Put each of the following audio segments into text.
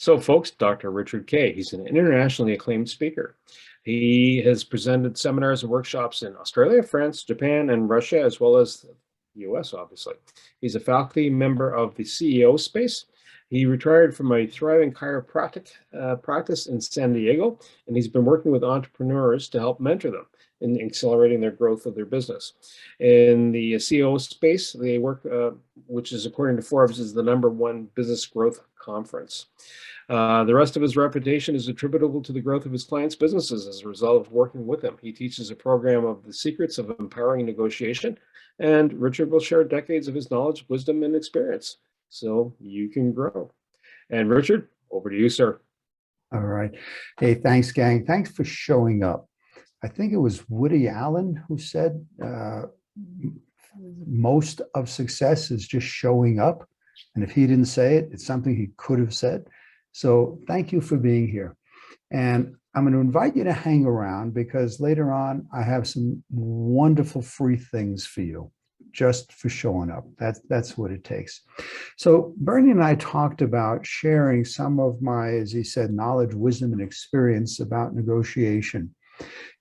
So, folks, Dr. Richard Kaye, he's an internationally acclaimed speaker. He has presented seminars and workshops in Australia, France, Japan, and Russia, as well as the US, obviously. He's a faculty member of the CEO space. He retired from a thriving chiropractic practice in San Diego, and he's been working with entrepreneurs to help mentor them in accelerating their growth of their business. In the CEO space, they work, which is according to Forbes, is the #1 business growth conference. The rest of his reputation is attributable to the growth of his clients' businesses as a result of working with him. He teaches a program of the secrets of empowering negotiation, and Richard will share decades of his knowledge, wisdom, and experience so you can grow. And Richard, over to you, sir. All right. Hey, thanks, gang. Thanks for showing up. I think it was Woody Allen who said most of success is just showing up. And if he didn't say it, it's something he could have said. So thank you for being here. And I'm going to invite you to hang around because later on, I have some wonderful free things for you just for showing up. That's what it takes. So Bernie and I talked about sharing some of my, as he said, knowledge, wisdom, and experience about negotiation.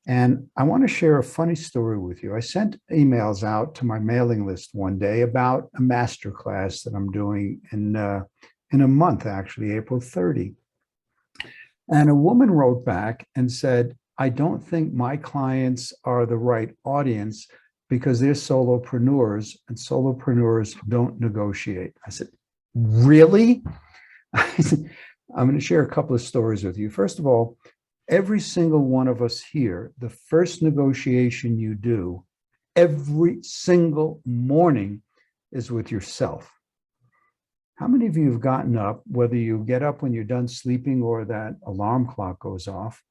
And I want to share a funny story with you. I sent emails out to my mailing list one day about a masterclass that I'm doing in a month, actually, April 30. And a woman wrote back and said, I don't think my clients are the right audience because they're solopreneurs and solopreneurs don't negotiate. I said, really? I'm going to share a couple of stories with you. First of all, every single one of us here, the first negotiation you do every single morning is with yourself. How many of you have gotten up, whether you get up when you're done sleeping or that alarm clock goes off,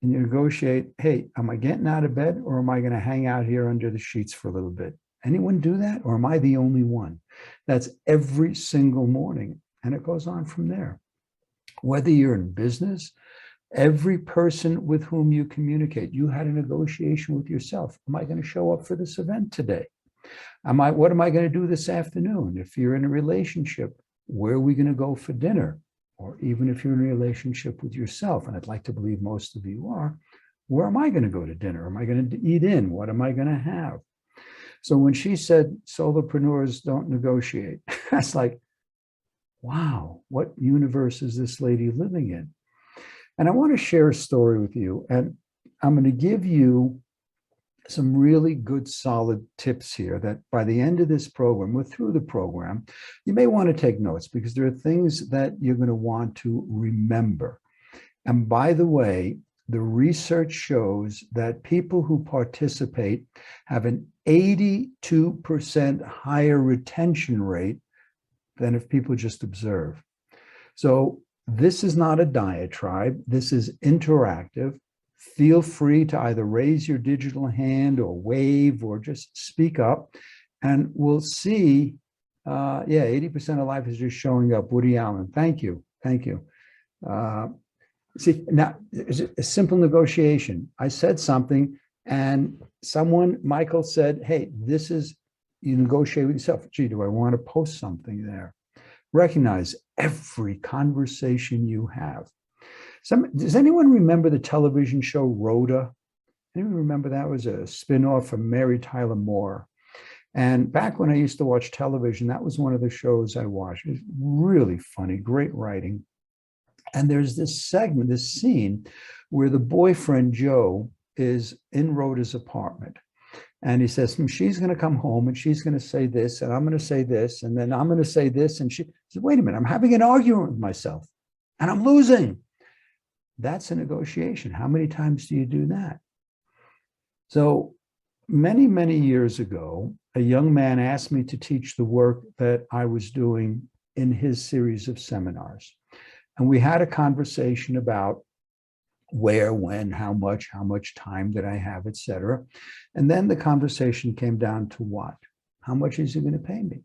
and you negotiate, hey, am I getting out of bed or am I going to hang out here under the sheets for a little bit? Anyone do that? Or am I the only one? That's every single morning. And it goes on from there. Whether you're in business, every person with whom you communicate, you had a negotiation with yourself. Am I going to show up for this event today? What am I going to do this afternoon? If you're in a relationship, where are we going to go for dinner? Or even if you're in a relationship with yourself, and I'd like to believe most of you are, where am I going to go to dinner? Am I going to eat in? What am I going to have? So when she said solopreneurs don't negotiate, that's like, wow, what universe is this lady living in? And I want to share a story with you, and I'm going to give you some really good, solid tips here that by the end of this program, or through the program, you may want to take notes because there are things that you're going to want to remember. And by the way, the research shows that people who participate have an 82% higher retention rate than if people just observe. So this is not a diatribe. This is interactive. Feel free to either raise your digital hand or wave or just speak up. And we'll see, 80% of life is just showing up. Woody Allen, thank you. Thank you. See, now, it's a simple negotiation. I said something and Michael said, hey, this is, you negotiate with yourself. Gee, do I want to post something there? Recognize every conversation you have. Does anyone remember the television show Rhoda? Anyone remember that? It was a spin-off from Mary Tyler Moore. And back when I used to watch television, that was one of the shows I watched. It was really funny, great writing. And there's this segment, this scene where the boyfriend, Joe, is in Rhoda's apartment. And he says, she's going to come home and she's going to say this, and I'm going to say this, and then I'm going to say this. And she said, wait a minute, I'm having an argument with myself and I'm losing. That's a negotiation. How many times do you do that? So many, many years ago, a young man asked me to teach the work that I was doing in his series of seminars. And we had a conversation about where, when, how much time did I have, et cetera. And then the conversation came down to what? How much is he going to pay me?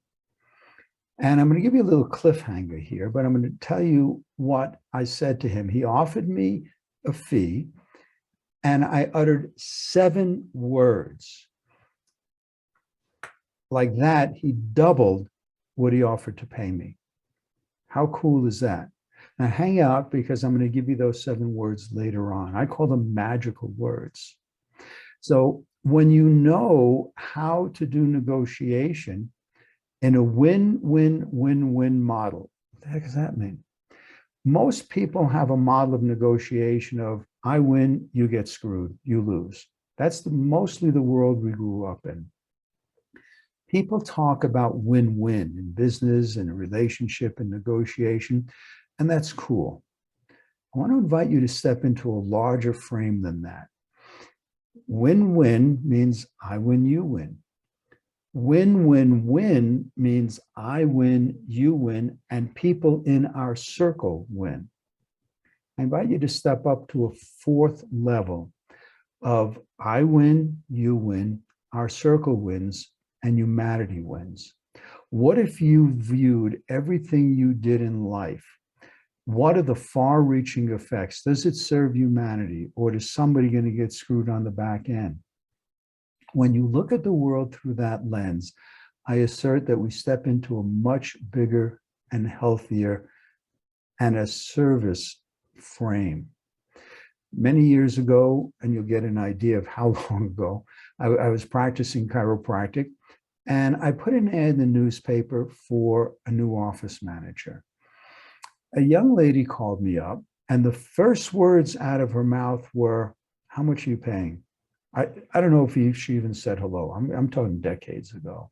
And I'm going to give you a little cliffhanger here, but I'm going to tell you what I said to him. He offered me a fee, and I uttered 7 words. Like that, he doubled what he offered to pay me. How cool is that? Now hang out because I'm going to give you those 7 words later on. I call them magical words. So when you know how to do negotiation in a win-win-win-win model, what the heck does that mean? Most people have a model of negotiation of I win, you get screwed, you lose. That's mostly the world we grew up in. People talk about win-win in business and relationship and negotiation, and that's cool. I want to invite you to step into a larger frame than that. Win-win means I win, you win. Win-win-win means I win, you win, and people in our circle win. I invite you to step up to a 4th level of I win, you win, our circle wins, and humanity wins. What if you viewed everything you did in life? What are the far-reaching effects? Does it serve humanity, or is somebody going to get screwed on the back end? When you look at the world through that lens, I assert that we step into a much bigger and healthier and a service frame. Many years ago, and you'll get an idea of how long ago, I was practicing chiropractic, and I put an ad in the newspaper for a new office manager. A young lady called me up, and the first words out of her mouth were, "How much are you paying?" I don't know if she even said hello. I'm talking decades ago.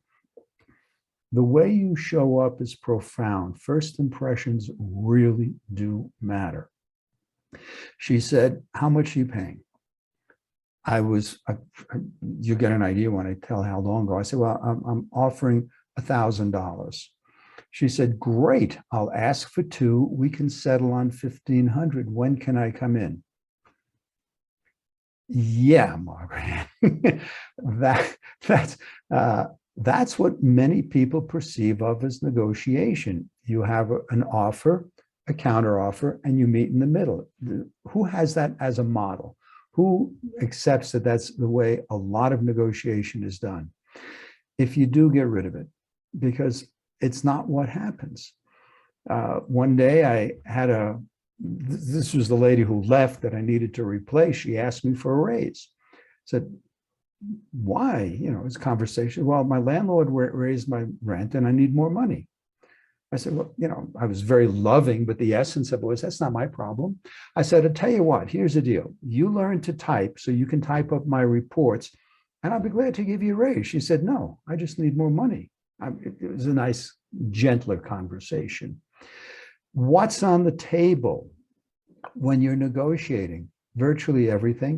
The way you show up is profound. First impressions really do matter. She said, "How much are you paying?" You get an idea when I tell how long ago. I said, "Well, I'm offering $1,000. She said, "Great, I'll ask for 2. We can settle on 1,500. When can I come in?" Yeah, Margaret. That's what many people perceive of as negotiation. You have an offer, a counter offer, and you meet in the middle. Who has that as a model? Who accepts that that's the way a lot of negotiation is done? If you do, get rid of it, because it's not what happens. One day I had this was the lady who left that I needed to replace. She asked me for a raise. I said, "Why?" It's conversation. "Well, my landlord raised my rent and I need more money." I said, "Well, I was very loving, but the essence of it was, that's not my problem." I said, "I'll tell you what, here's the deal. You learn to type so you can type up my reports and I'll be glad to give you a raise." She said, "No, I just need more money." It was a nice, gentler conversation. What's on the table when you're negotiating? Virtually everything.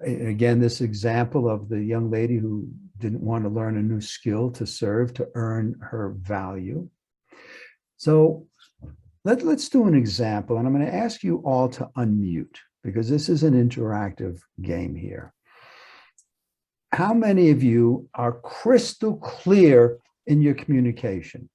Again, this example of the young lady who didn't want to learn a new skill to serve, to earn her value. So let's do an example, and I'm going to ask you all to unmute because this is an interactive game here. How many of you are crystal clear in your communication?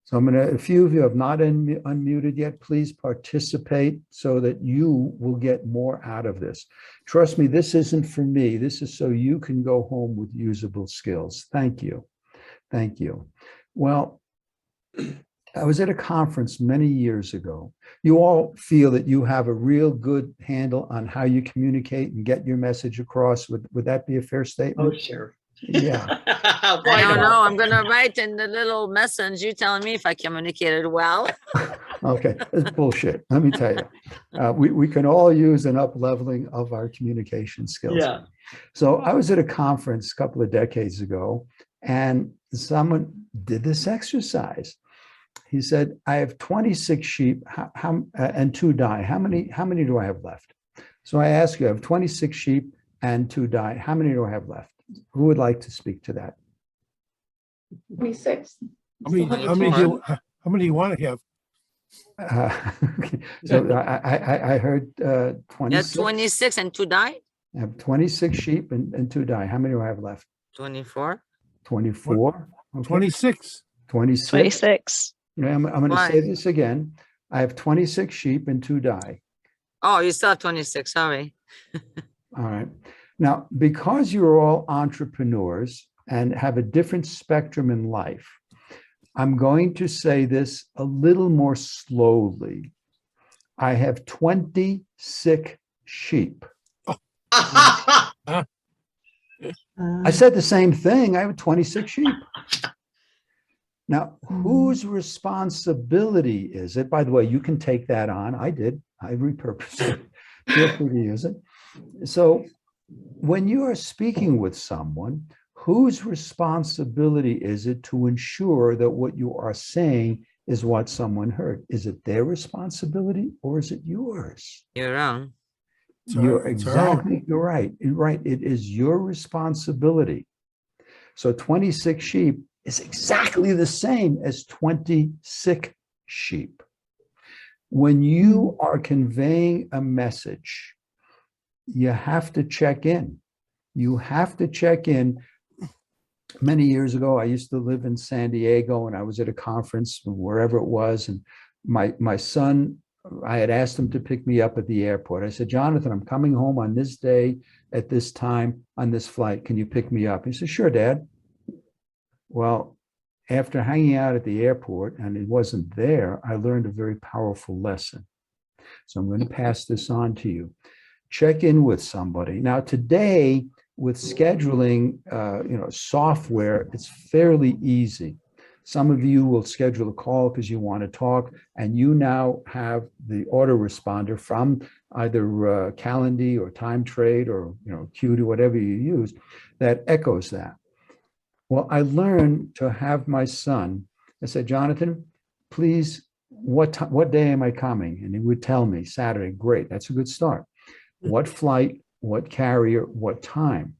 So a few of you have not unmuted yet. Please participate so that you will get more out of this. Trust me, this isn't for me. This is so you can go home with usable skills. Thank you. Thank you. Well, I was at a conference many years ago. You all feel that you have a real good handle on how you communicate and get your message across. Would that be a fair statement? Oh, sure. Yeah. I don't know. I'm going to write in the little message. You telling me if I communicated well. Okay, it's bullshit. Let me tell you, we can all use an up-leveling of our communication skills. Yeah. So I was at a conference a couple of decades ago, and someone did this exercise. He said, "I have 26 sheep and 2 die. How many do I have left?" So I ask you, I have 26 sheep and 2 die. How many do I have left? Who would like to speak to that? 26. How many do you want to have? Okay. So I heard 26. Yeah, 26 and 2 die? I have 26 sheep and 2 die. How many do I have left? 24. 24. Okay. 26. 26. 26. I'm going to Why? say this again. I have 26 sheep and 2 die. Oh, you still have 26. Sorry. All right. Now, because you're all entrepreneurs and have a different spectrum in life, I'm going to say this a little more slowly. I have 20 sick sheep. I said the same thing. I have 26 sheep. Now, whose responsibility is it? By the way, you can take that on. I did. I repurposed it. Feel free to use it. So when you are speaking with someone, whose responsibility is it to ensure that what you are saying is what someone heard? Is it their responsibility or is it yours? You're wrong. You're It's our exactly right. You're right. It is your responsibility. So 26 sheep is exactly the same as 20 sick sheep. When you are conveying a message, you have to check in. You have to check in. Many years ago, I used to live in San Diego and I was at a conference, wherever it was. And my son, I had asked him to pick me up at the airport. I said, Jonathan, I'm coming home on this day at this time on this flight. Can you pick me up? He said, sure, Dad. Well, after hanging out at the airport and it wasn't there, I learned a very powerful lesson. So I'm going to pass this on to you. Check in with somebody. Now, today, with scheduling, software, it's fairly easy. Some of you will schedule a call because you want to talk, and you now have the autoresponder from either Calendly or Time Trade or Qt, whatever you use, that echoes that. Well, I learned to have my son. I said, Jonathan, please, what day am I coming? And he would tell me, Saturday. Great, that's a good start. What flight, what carrier, what time?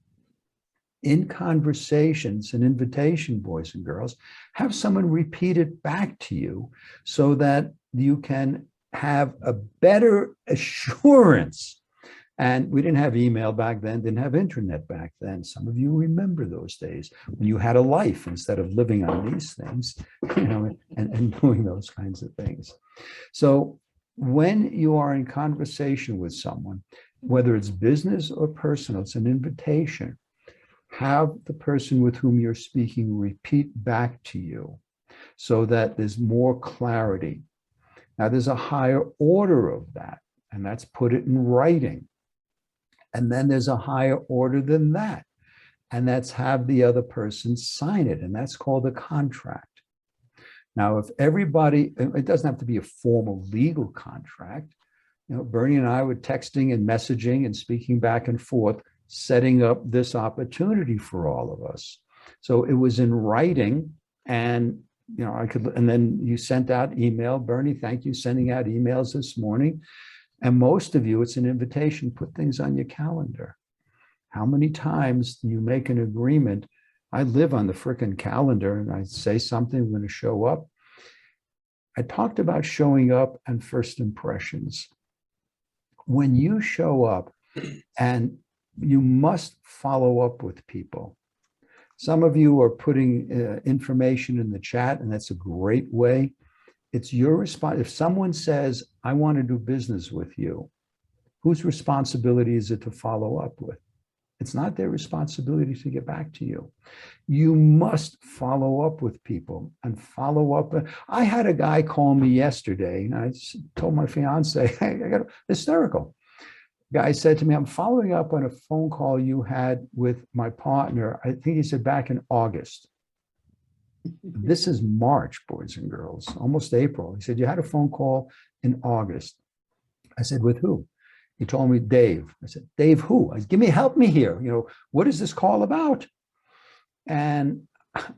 In conversations and invitation, boys and girls, have someone repeat it back to you so that you can have a better assurance. And we didn't have email back then, didn't have internet back then. Some of you remember those days when you had a life instead of living on these things, and doing those kinds of things. So when you are in conversation with someone, whether it's business or personal, it's an invitation. Have the person with whom you're speaking repeat back to you so that there's more clarity. Now, there's a higher order of that, and that's put it in writing. And then there's a higher order than that, and that's have the other person sign it, and that's called a contract. Now, if everybody, it doesn't have to be a formal legal contract. Bernie and I were texting and messaging and speaking back and forth, setting up this opportunity for all of us. So it was in writing, and and then you sent out email. Bernie, thank you, sending out emails this morning. And most of you, it's an invitation, put things on your calendar. How many times do you make an agreement? I live on the frickin' calendar and I say something, I'm going to show up. I talked about showing up and first impressions. When you show up, and you must follow up with people. Some of you are putting information in the chat, and that's a great way. It's your response. If someone says, I want to do business with you, whose responsibility is it to follow up with? It's not their responsibility to get back to you. You must follow up with people and follow up. I had a guy call me yesterday, and I told my fiance, hey, I got hysterical. Guy said to me, I'm following up on a phone call you had with my partner. I think he said back in August. This is March, boys and girls, almost April. He said, you had a phone call in August. I said, with who? He told me, Dave. I said, Dave who? I said, help me here. What is this call about? And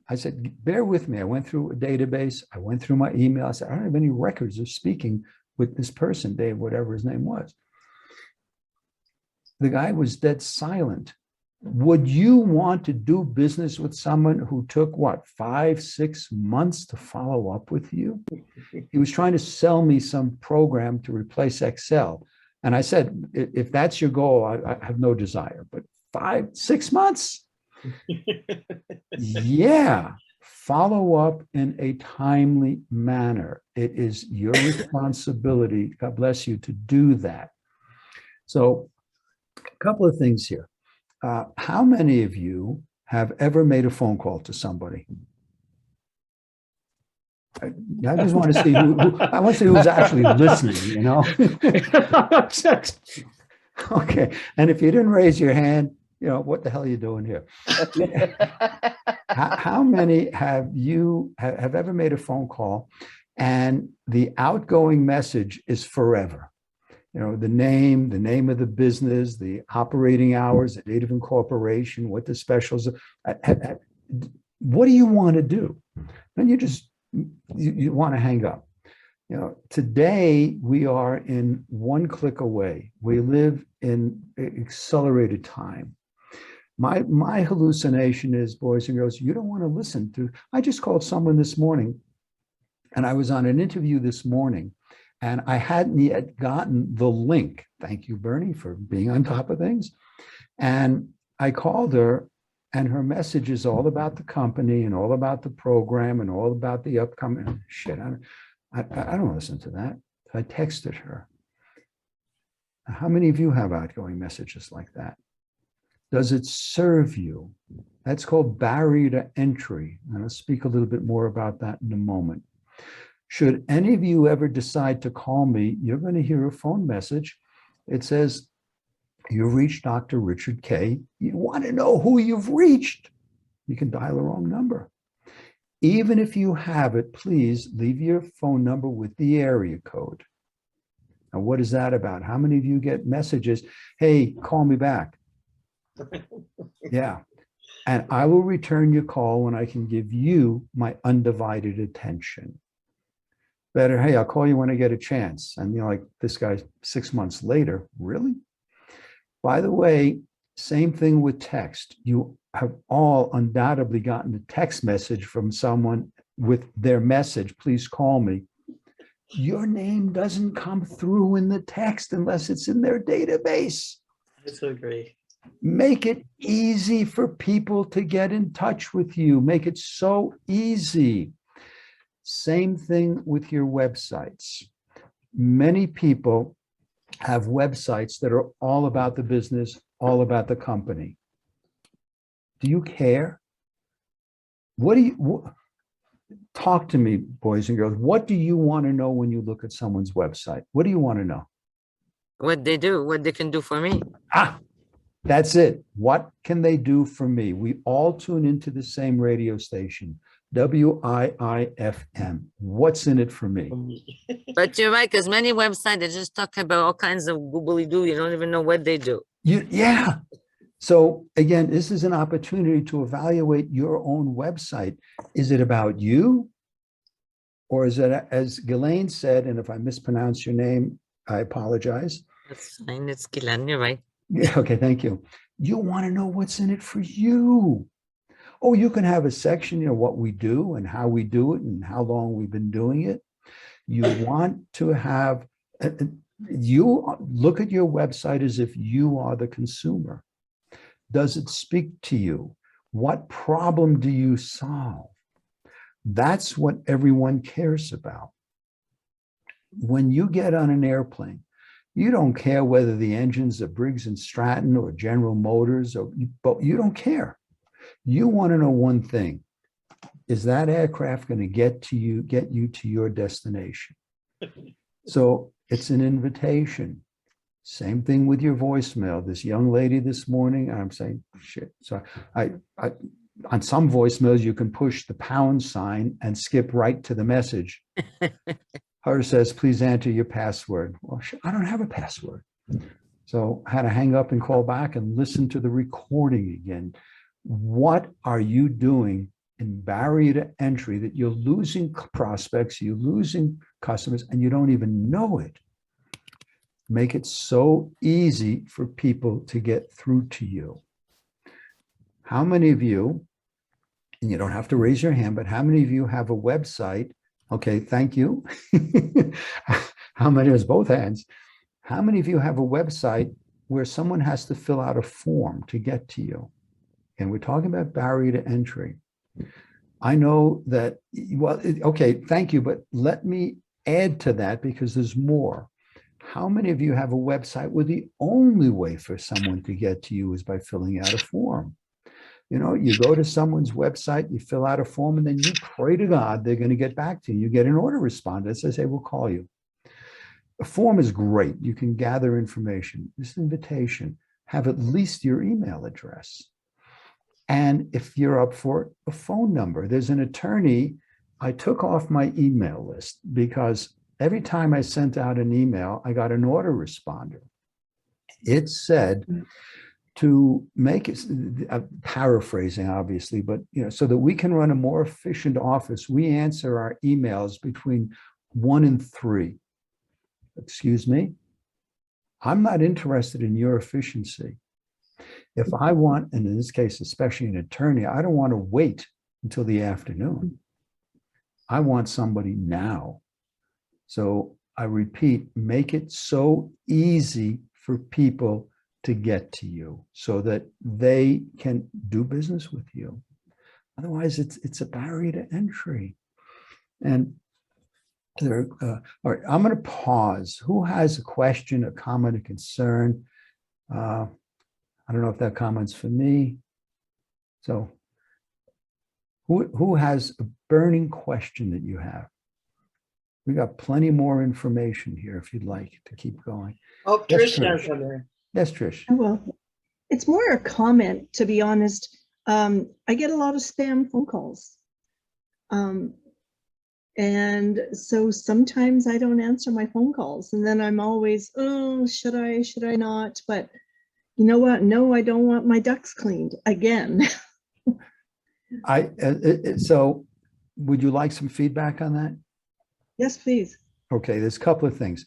I said, bear with me. I went through a database. I went through my email. I said, I don't have any records of speaking with this person, Dave, whatever his name was. The guy was dead silent. Would you want to do business with someone who took, 5-6 months to follow up with you? He was trying to sell me some program to replace Excel. And I said, if that's your goal, I have no desire. But 5-6 months? Yeah. Follow up in a timely manner. It is your responsibility, God bless you, to do that. So a couple of things here. How many of you have ever made a phone call to somebody? I just want to see I want to see who's actually listening, you know? Okay. And if you didn't raise your hand, you know, what the hell are you doing here? How many have ever made a phone call and the outgoing message is forever? You know, the name of the business, the operating hours, the date of incorporation, what the specials are. What do you want to do? And you want to hang up. You know, today we are in one click away. We live in accelerated time. My hallucination is, boys and girls, you don't want to listen to. I just called someone this morning, and I was on an interview this morning, and I hadn't yet gotten the link. Thank you, Bernie, for being on top of things. And I called her, and her message is all about the company and all about the program and all about the upcoming shit. I don't listen to that. I texted her. How many of you have outgoing messages like that? Does it serve you? That's called barrier to entry. And I'll speak a little bit more about that in a moment. Should any of you ever decide to call me, you're going to hear a phone message. It says, "You've reached Dr. Richard Kaye." You want to know who you've reached. You can dial the wrong number. Even if you have it, please leave your phone number with the area code. Now, what is that about? How many of you get messages, "Hey, call me back"? Yeah. And I will return your call when I can give you my undivided attention. Better, "Hey, I'll call you when I get a chance." And you're like, this guy 6 months later, really? By the way, same thing with text. You have all undoubtedly gotten a text message from someone with their message, "Please call me." Your name doesn't come through in the text unless it's in their database. I so agree. Make it easy for people to get in touch with you. Make it so easy. Same thing with your websites. Many people have websites that are all about the business, all about the company. Do you care? Talk to me, boys and girls. What do you want to know when you look at someone's website? What do you want to know? What they do, what they can do for me. That's it. What can they do for me? We all tune into the same radio station, WIIFM. What's in it for me? But you're right, because many websites, they just talk about all kinds of googly-doo. You don't even know what they do. Yeah. So again, this is an opportunity to evaluate your own website. Is it about you? Or is it, as Ghislaine said, and if I mispronounce your name, I apologize. That's fine. It's Gilan, you're right. Yeah, okay, thank you. You want to know what's in it for you. Oh, you can have a section, you know, what we do and how we do it and how long we've been doing it. You want to have, you look at your website as if you are the consumer. Does it speak to you? What problem do you solve? That's what everyone cares about. When you get on an airplane, you don't care whether the engines are Briggs and Stratton or General Motors, but you don't care. You want to know one thing. Is that aircraft going to get you to your destination? So it's an invitation. Same thing with your voicemail. This young lady this morning, I'm saying, shit. So I on some voicemails, you can push the pound sign and skip right to the message. Her says, "Please enter your password." Well, I don't have a password. So I had to hang up and call back and listen to the recording again. What are you doing in barrier to entry that you're losing prospects, you're losing customers, and you don't even know it? Make it so easy for people to get through to you. How many of you, and you don't have to raise your hand, but how many of you have a website? Okay, thank you. How many? There's both hands. How many of you have a website where someone has to fill out a form to get to you? And we're talking about barrier to entry. I know that, well, okay, thank you, but let me add to that because there's more. How many of you have a website where the only way for someone to get to you is by filling out a form? You know, you go to someone's website, you fill out a form, and then you pray to God they're going to get back to you. You get an autoresponder that says, hey, we'll call you. A form is great. You can gather information. This invitation, have at least your email address. And if you're up for it, a phone number. There's an attorney I took off my email list because every time I sent out an email, I got an autoresponder. It said to make it, paraphrasing obviously, but so that we can run a more efficient office, we answer our emails between 1 and 3. Excuse me, I'm not interested in your efficiency. If I want, and in this case, especially an attorney, I don't want to wait until the afternoon. I want somebody now. So I repeat, make it so easy for people to get to you so that they can do business with you. Otherwise, it's a barrier to entry. And there, all right, I'm going to pause. Who has a question, a comment, a concern? I don't know if that comment's for me. So who has a burning question that you have? We got plenty more information here if you'd like to keep going. Oh, Yes, Trish has Trish. something. Yes, Trish. Well, it's more a comment, to be honest. I get a lot of spam phone calls. And so sometimes I don't answer my phone calls, and then I'm always, oh, should I not? But you know what? No, I don't want my ducks cleaned again. So would you like some feedback on that? Yes, please. Okay, there's a couple of things.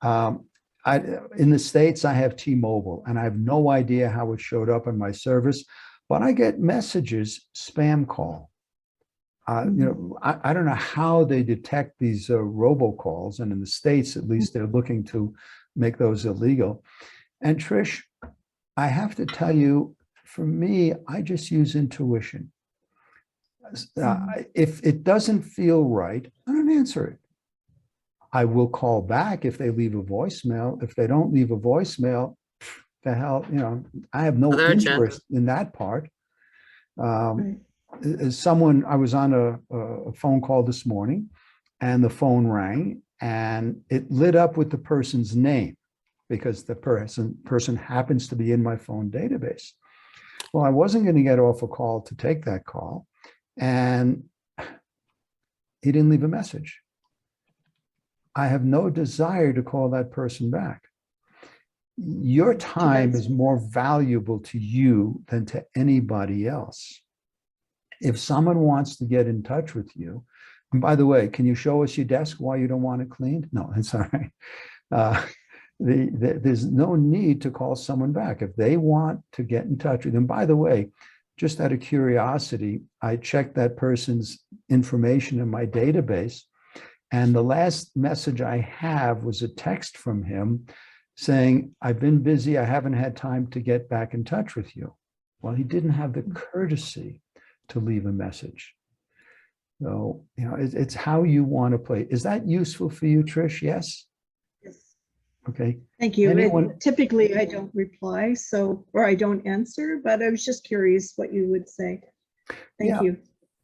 In the States, I have T-Mobile, and I have no idea how it showed up in my service, but I get messages, spam call. I don't know how they detect these robocalls, and in the States, at least, they're looking to make those illegal. And Trish, I have to tell you, for me, I just use intuition. If it doesn't feel right, I don't answer it. I will call back if they leave a voicemail. If they don't leave a voicemail, the hell, I have no interest in that part. As someone, I was on a phone call this morning, and the phone rang, and it lit up with the person's name because the person happens to be in my phone database. Well, I wasn't going to get off a call to take that call, and he didn't leave a message. I have no desire to call that person back. Your time is more valuable to you than to anybody else. If someone wants to get in touch with you, and by the way, can you show us your desk why you don't want it cleaned? No, it's all right. There's no need to call someone back. If they want to get in touch with them, by the way, just out of curiosity, I checked that person's information in my database, and the last message I have was a text from him saying, I've been busy, I haven't had time to get back in touch with you. Well, he didn't have the courtesy to leave a message. So, it's how you want to play. Is that useful for you, Trish? Yes? Yes. Okay. Thank you. Anyone? Typically, I don't reply, or I don't answer, but I was just curious what you would say. Thank you.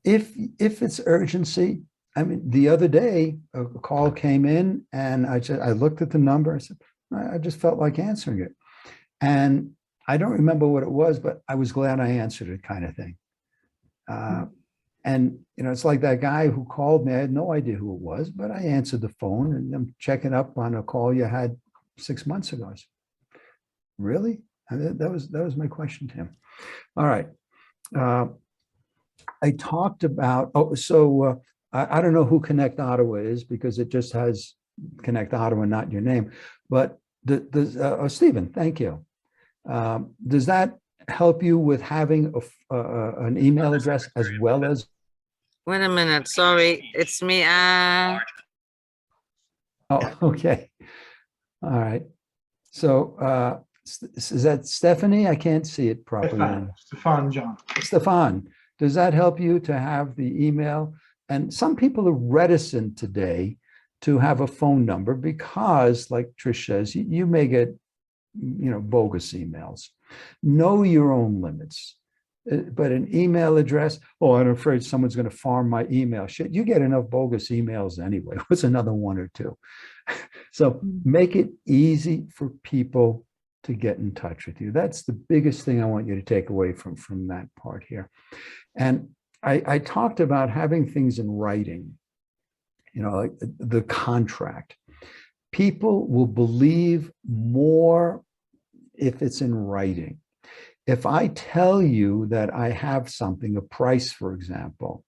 If it's urgency, I mean, the other day, a call came in, and I looked at the number. I said, I just felt like answering it. And I don't remember what it was, but I was glad I answered it, kind of thing. And, it's like that guy who called me. I had no idea who it was, but I answered the phone, and I'm checking up on a call you had 6 months ago. I said, really? And that was my question to him. All right. I talked about, I don't know who Connect Ottawa is because it just has Connect Ottawa, not your name. But Stephen, thank you. Does that help you with having an email address as well as? Wait a minute, sorry, it's me. Oh, okay. All right. So is that Stephanie? I can't see it properly. Stefan John. Stefan, does that help you to have the email? And some people are reticent today to have a phone number because, like Trish says, you may get, bogus emails. Know your own limits. But an email address, oh, I'm afraid someone's going to farm my email. Shit, you get enough bogus emails anyway. What's another one or two? So make it easy for people to get in touch with you. That's the biggest thing I want you to take away from that part here. And I talked about having things in writing, you know, like the contract. People will believe more if it's in writing. If I tell you that I have something, a price, for example,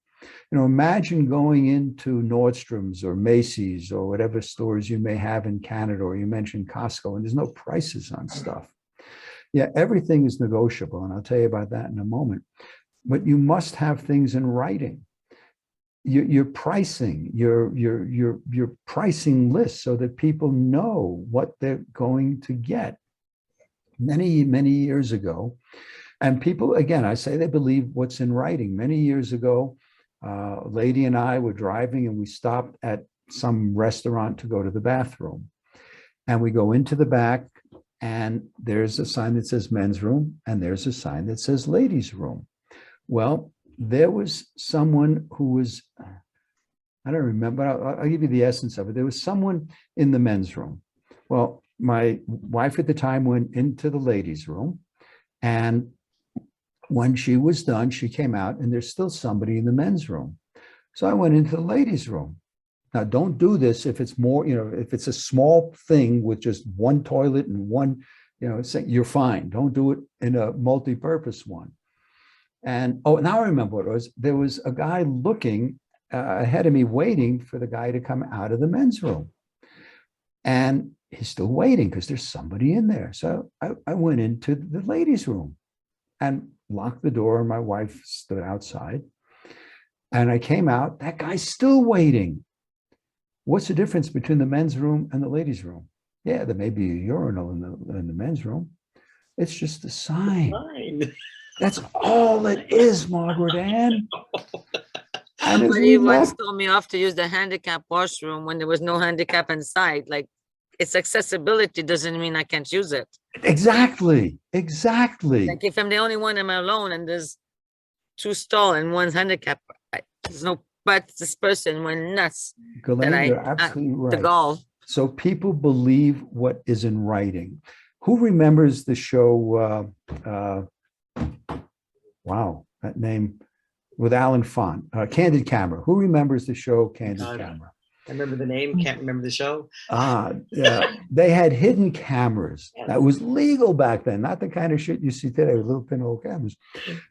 you know, imagine going into Nordstrom's or Macy's or whatever stores you may have in Canada, or you mentioned Costco, and there's no prices on stuff. Yeah, everything is negotiable, and I'll tell you about that in a moment. But you must have things in writing. Your pricing, your pricing list, so that people know what they're going to get. Many years ago, and people, again, I say they believe what's in writing. Many years ago, a lady and I were driving, and we stopped at some restaurant to go to the bathroom. And we go into the back, and there's a sign that says men's room, and there's a sign that says ladies' room. Well, there was someone who was, I don't remember, I'll give you the essence of it. There was someone in the men's room. Well, my wife at the time went into the ladies' room, and when she was done, she came out, and there's still somebody in the men's room. So I went into the ladies' room. Now, don't do this if it's more, you know, if it's a small thing with just one toilet and one, you know, you're fine. Don't do it in a multi-purpose one. And, oh, now I remember what it was. There was a guy looking ahead of me, waiting for the guy to come out of the men's room. And he's still waiting because there's somebody in there. So I went into the ladies' room and locked the door, and my wife stood outside. And I came out, that guy's still waiting. What's the difference between the men's room and the ladies' room? Yeah, there may be a urinal in the men's room. It's just a sign. That's all it is, Margaret Ann. And as But we he once left, told me off to use the handicap washroom when there was no handicap inside. Like, it's accessibility doesn't mean I can't use it. exactly. Like, if I'm the only one, I'm alone, and there's two stall and one's handicap, there's no, but this person went nuts. Ghislaine, you're absolutely The right. goal. So people believe what is in writing. Who remembers the show, wow, that name, with Alan Font, Candid Camera? Who remembers the show Candid Camera? I remember the name, can't remember the show. Yeah, they had hidden cameras. That was legal back then, not the kind of shit you see today with little pinhole cameras.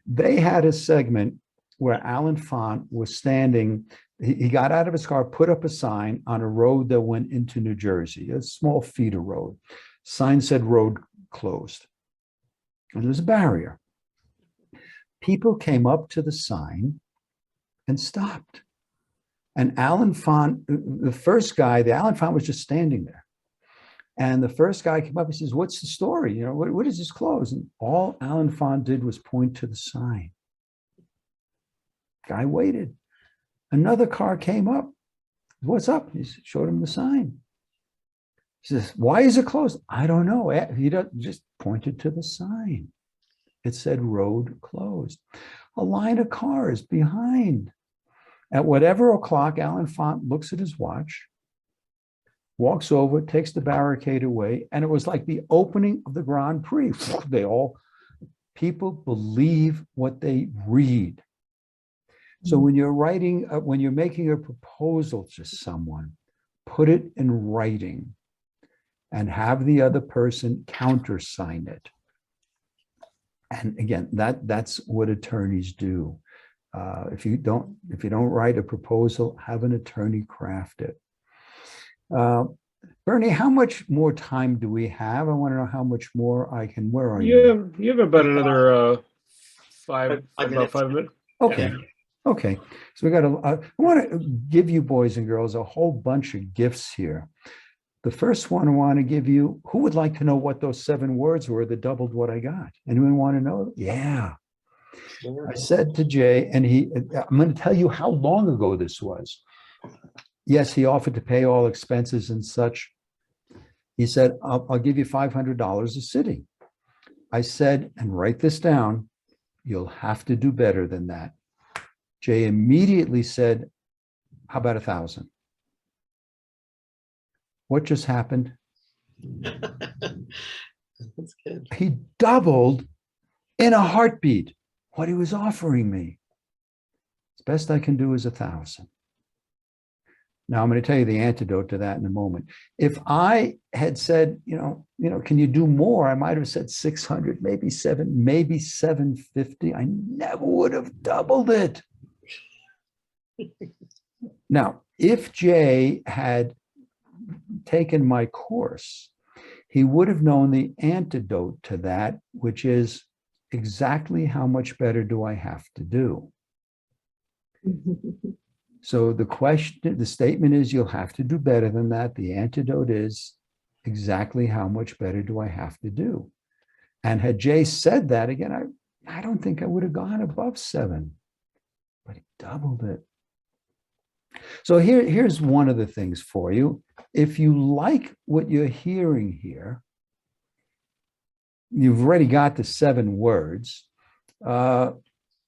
They had a segment where Alan Font was standing. He got out of his car, put up a sign on a road that went into New Jersey, a small feeder road. Sign said road closed. And there was a barrier. People came up to the sign and stopped. And Alan Font, the first guy, the Alan Font was just standing there. And the first guy came up and says, "What's the story? You know, what is this close?" And all Alan Font did was point to the sign. Guy waited. Another car came up. "What's up?" He showed him the sign. He says, "Why is it closed?" "I don't know." He just pointed to the sign. It said road closed. A line of cars behind. At whatever o'clock, Alan Font looks at his watch, walks over, takes the barricade away, and it was like the opening of the Grand Prix. People believe what they read. So when you're writing, when you're making a proposal to someone, put it in writing and have the other person countersign it. And again, that's what attorneys do. If you don't write a proposal, have an attorney craft it. Bernie, how much more time do we have? I want to know how much more I can. Where are you? You have about another 5 minutes. minutes. Okay. Okay. So we got I want to give you boys and girls a whole bunch of gifts here. The first one I want to give you, who would like to know what those 7 words were that doubled what I got? Anyone want to know? Yeah. I said to Jay, and I'm going to tell you how long ago this was. Yes, he offered to pay all expenses and such. He said, I'll give you $500 a city. I said, and write this down, You'll have to do better than that. Jay immediately said, how about 1,000? What just happened? That's good. He doubled in a heartbeat what he was offering me. As best I can do is 1,000. Now I'm going to tell you the antidote to that in a moment. If I had said, can you do more? I might have said 600, maybe 750. I never would have doubled it. Now, if Jay had taken my course, he would have known the antidote to that, which is exactly how much better do I have to do? So the statement is you'll have to do better than that. The antidote is exactly how much better do I have to do? And had Jay said that again, I don't think I would have gone above 7, but he doubled it. So here's one of the things for you. If you like what you're hearing here, you've already got the 7 words. It'll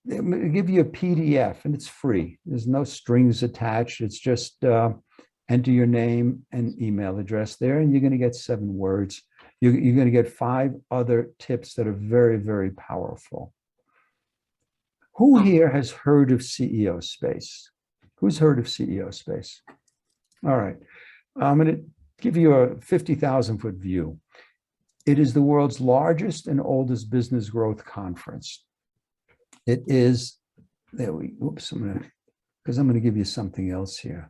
give you a PDF and it's free. There's no strings attached. It's just enter your name and email address there, and you're going to get 7 words. You're going to get 5 other tips that are very, very powerful. Who here has heard of CEO Space? Who's heard of CEO Space? All right. I'm going to give you a 50,000-foot view. It is the world's largest and oldest business growth conference. It is, because I'm going to give you something else here.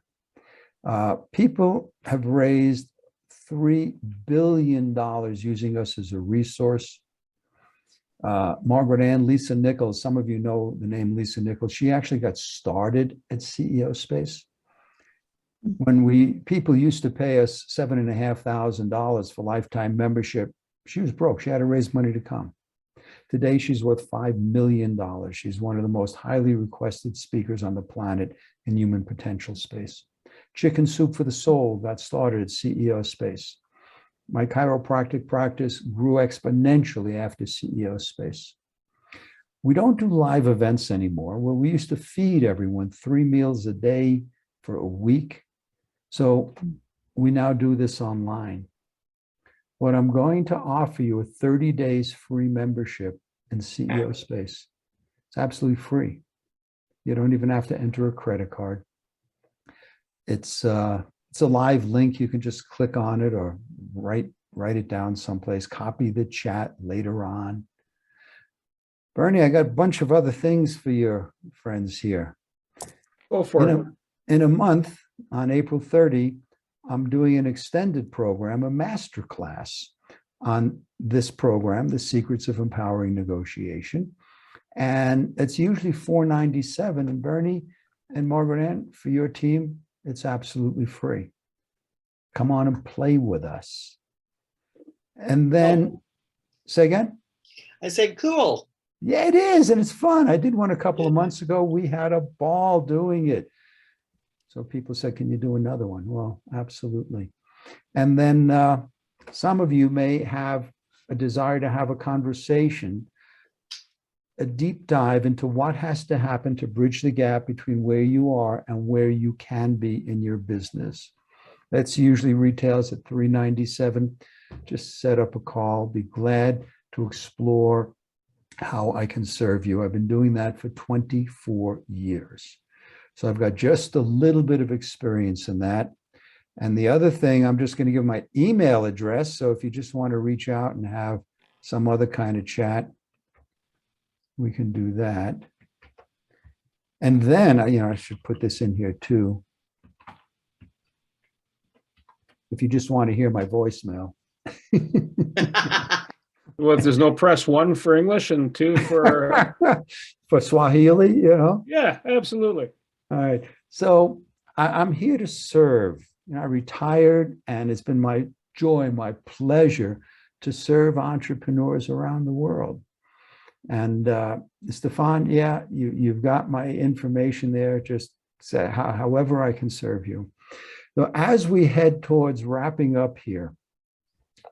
People have raised $3 billion using us as a resource. Margaret Ann, Lisa Nichols, some of you know the name Lisa Nichols. She actually got started at CEO Space. When people used to pay us $7,500 for lifetime membership, she was broke. She had to raise money to come. Today, she's worth $5 million. She's one of the most highly requested speakers on the planet in human potential space. Chicken Soup for the Soul got started at CEO Space. My chiropractic practice grew exponentially after CEO Space. We don't do live events anymore, where we used to feed everyone 3 meals a day for a week. So we now do this online. What I'm going to offer you a 30 days free membership in CEO Space. It's absolutely free. You don't even have to enter a credit card. It's a live link. You can just click on it or write it down someplace, copy the chat later on. Bernie, I got a bunch of other things for your friends here. Go for it. In a month, on April 30, I'm doing an extended program, a masterclass on this program, The Secrets of Empowering Negotiation. And it's usually $497. And Bernie and Margaret Ann, for your team, it's absolutely free. Come on and play with us. And then, say again? I said, cool. Yeah, it is. And it's fun. I did one a couple of months ago. We had a ball doing it. So people said, can you do another one? Well, absolutely. And then some of you may have a desire to have a conversation, a deep dive into what has to happen to bridge the gap between where you are and where you can be in your business. That's usually retails at $397. Just set up a call. Be glad to explore how I can serve you. I've been doing that for 24 years. So I've got just a little bit of experience in that. And the other thing, I'm just going to give my email address. So if you just want to reach out and have some other kind of chat, we can do that. And then, I should put this in here too. If you just want to hear my voicemail. Well, if there's no press 1 for English and 2 for for Swahili, Yeah, absolutely. All right. So I'm here to serve. I retired, and it's been my joy, my pleasure to serve entrepreneurs around the world. And Stefan, yeah, you've got my information there. Just say however I can serve you. So as we head towards wrapping up here,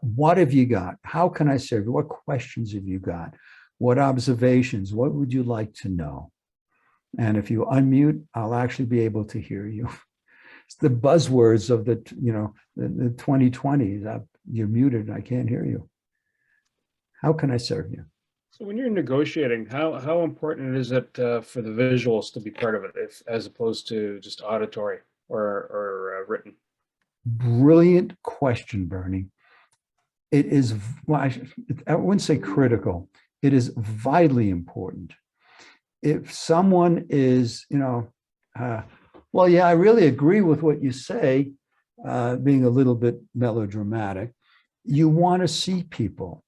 what have you got? How can I serve you? What questions have you got? What observations? What would you like to know? And if you unmute, I'll actually be able to hear you. It's the buzzwords of the 2020s. You're muted. I can't hear you. How can I serve you? So when you're negotiating, how important is it for the visuals to be part of it, as opposed to just auditory or written? Brilliant question, Bernie. It is, well, I wouldn't say critical. It is vitally important. If someone is, well, yeah, I really agree with what you say, being a little bit melodramatic, you want to see people.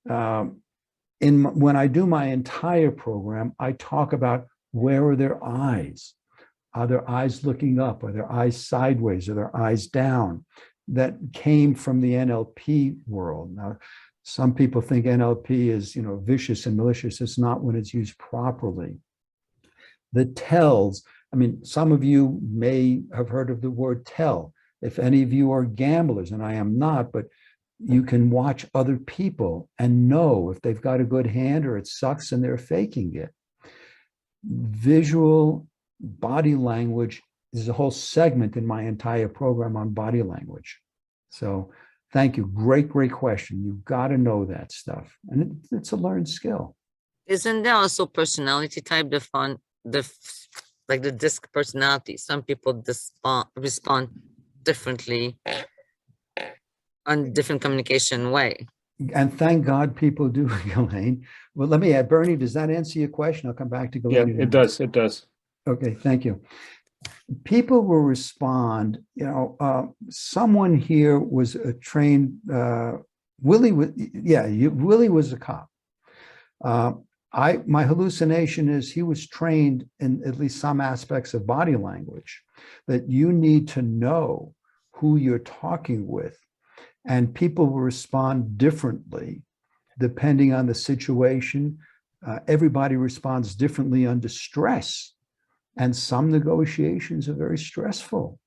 When I do my entire program, I talk about where are their eyes? Are their eyes looking up? Are their eyes sideways? Are their eyes down? That came from the NLP world. Now, some people think NLP is, vicious and malicious. It's not when it's used properly. The tells, I mean, some of you may have heard of the word tell. If any of you are gamblers, and I am not, but you can watch other people and know if they've got a good hand or it sucks and they're faking it. Visual body language is a whole segment in my entire program on body language. So thank you. Great question. You've got to know that stuff. And it's a learned skill. Isn't there also personality type like the disc personality? Some people respond differently on different communication way. And thank God people do, Ghislaine. Well, let me add, Bernie, does that answer your question? I'll come back to Ghislaine. Yeah, it does. It does. Okay, thank you. People will respond, someone here was a trained, Willie was a cop. My hallucination is he was trained in at least some aspects of body language, that you need to know who you're talking with, and people will respond differently depending on the situation. Everybody responds differently under stress, and some negotiations are very stressful.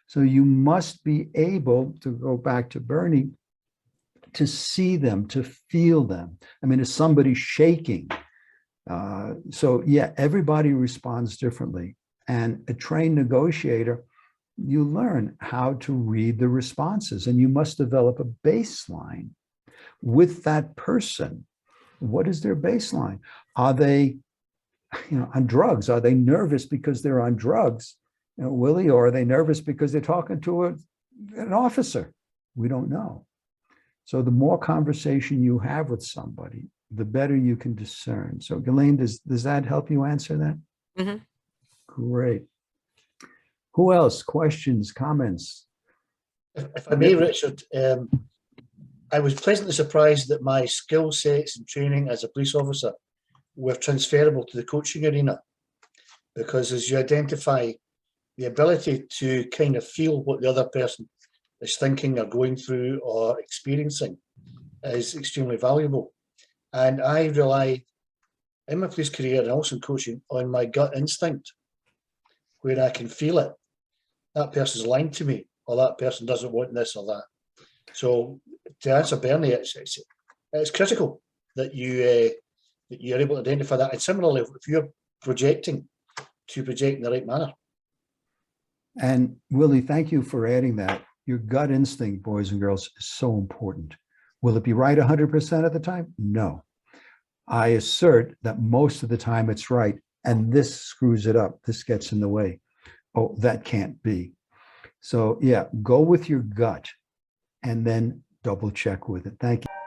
So you must be able to go back to Bernie, to see them, to feel them. I mean, is somebody shaking? So yeah, everybody responds differently. And a trained negotiator, you learn how to read the responses, and you must develop a baseline with that person. What is their baseline? Are they, on drugs? Are they nervous because they're on drugs, Willie, or are they nervous because they're talking to an officer? We don't know. So the more conversation you have with somebody, the better you can discern. So Ghislaine, does that help you answer that? Mm-hmm. Great. Who else? Questions, comments? If I may, Richard, I was pleasantly surprised that my skill sets and training as a police officer were transferable to the coaching arena, because as you identify, the ability to kind of feel what the other person is thinking or going through or experiencing is extremely valuable. And I rely in my police career and also in coaching on my gut instinct, where I can feel it. That person's lying to me, or that person doesn't want this or that. So to answer Bernie, it's critical that you're able to identify that. And similarly, if you're projecting, to project in the right manner. And Willie, thank you for adding that. Your gut instinct, boys and girls, is so important. Will it be right 100% of the time? No. I assert that most of the time it's right, and this screws it up. This gets in the way. Oh, that can't be. So yeah, go with your gut and then double check with it. Thank you.